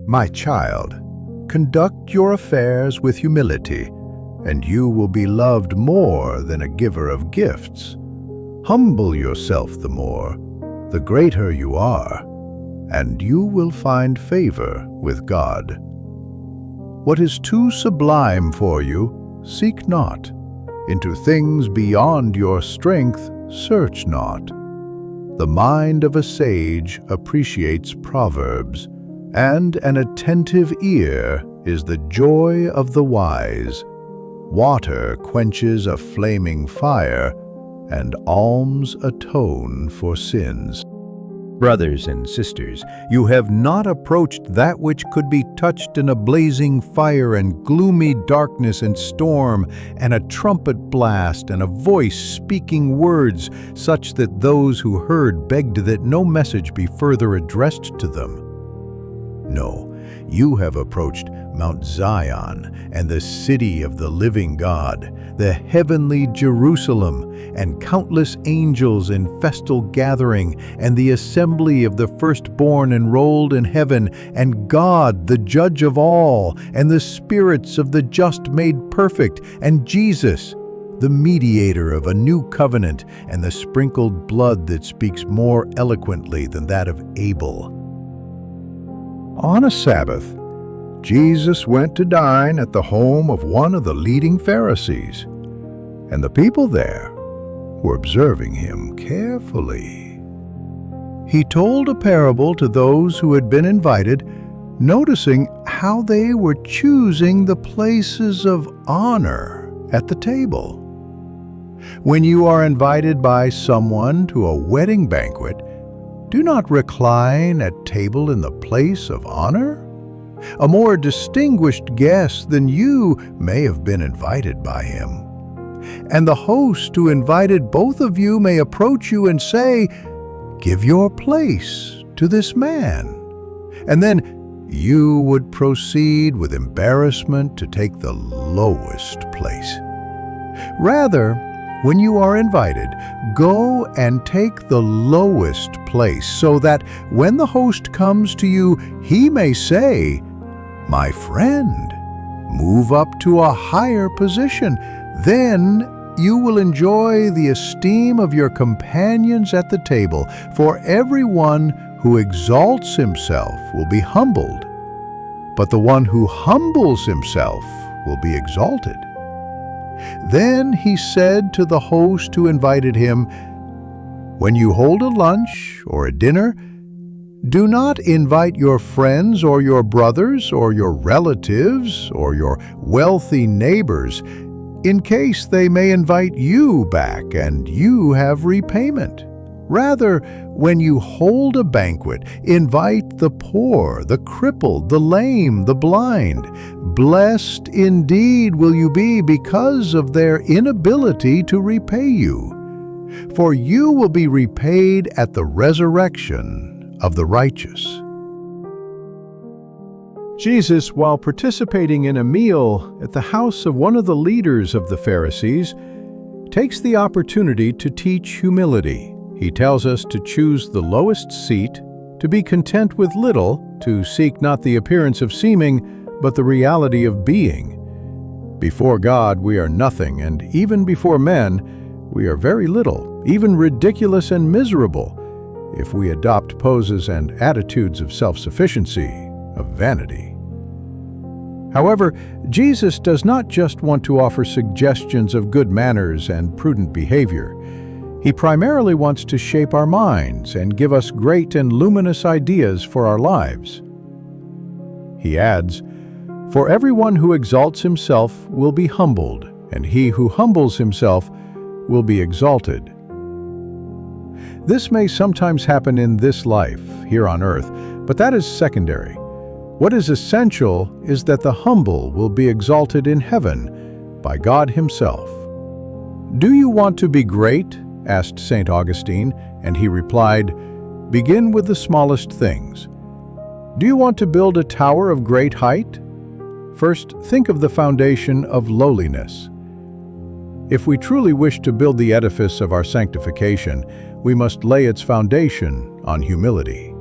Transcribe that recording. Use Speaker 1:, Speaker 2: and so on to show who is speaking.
Speaker 1: My child, conduct your affairs with humility, and you will be loved more than a giver of gifts. Humble yourself the more, the greater you are, and you will find favor with God. What is too sublime for you, seek not. Into things beyond your strength, search not. The mind of a sage appreciates proverbs, and an attentive ear is the joy of the wise. Water quenches a flaming fire, and alms atone for sins. Brothers and sisters, you have not approached that which could be touched in a blazing fire and gloomy darkness and storm, and a trumpet blast and a voice speaking words, such that those who heard begged that no message be further addressed to them. No, you have approached Mount Zion and the city of the living God, the heavenly Jerusalem, and countless angels in festal gathering, and the assembly of the firstborn enrolled in heaven, and God, the judge of all, and the spirits of the just made perfect, and Jesus, the mediator of a new covenant, and the sprinkled blood that speaks more eloquently than that of Abel. On a Sabbath, Jesus went to dine at the home of one of the leading Pharisees, and the people there were observing him carefully. He told a parable to those who had been invited, noticing how they were choosing the places of honor at the table. When you are invited by someone to a wedding banquet, do not recline at table in the place of honor. A more distinguished guest than you may have been invited by him. And the host who invited both of you may approach you and say, "Give your place to this man." And then you would proceed with embarrassment to take the lowest place. Rather, when you are invited, go and take the lowest place, so that when the host comes to you, he may say, "My friend, move up to a higher position." Then you will enjoy the esteem of your companions at the table, for everyone who exalts himself will be humbled, but the one who humbles himself will be exalted. Then he said to the host who invited him, "When you hold a lunch or a dinner, do not invite your friends or your brothers or your relatives or your wealthy neighbors, in case they may invite you back and you have repayment. Rather, when you hold a banquet, invite the poor, the crippled, the lame, the blind. Blessed indeed will you be because of their inability to repay you, for you will be repaid at the resurrection of the righteous." Jesus, while participating in a meal at the house of one of the leaders of the Pharisees, takes the opportunity to teach humility. He tells us to choose the lowest seat, to be content with little, to seek not the appearance of seeming, but the reality of being. Before God, we are nothing, and even before men, we are very little, even ridiculous and miserable, if we adopt poses and attitudes of self-sufficiency, of vanity. However, Jesus does not just want to offer suggestions of good manners and prudent behavior. He primarily wants to shape our minds and give us great and luminous ideas for our lives. He adds, "For everyone who exalts himself will be humbled, and he who humbles himself will be exalted." This may sometimes happen in this life, here on earth, but that is secondary. What is essential is that the humble will be exalted in heaven by God Himself. "Do you want to be great?" asked St. Augustine, and he replied, "Begin with the smallest things. Do you want to build a tower of great height? First, think of the foundation of lowliness. If we truly wish to build the edifice of our sanctification, we must lay its foundation on humility.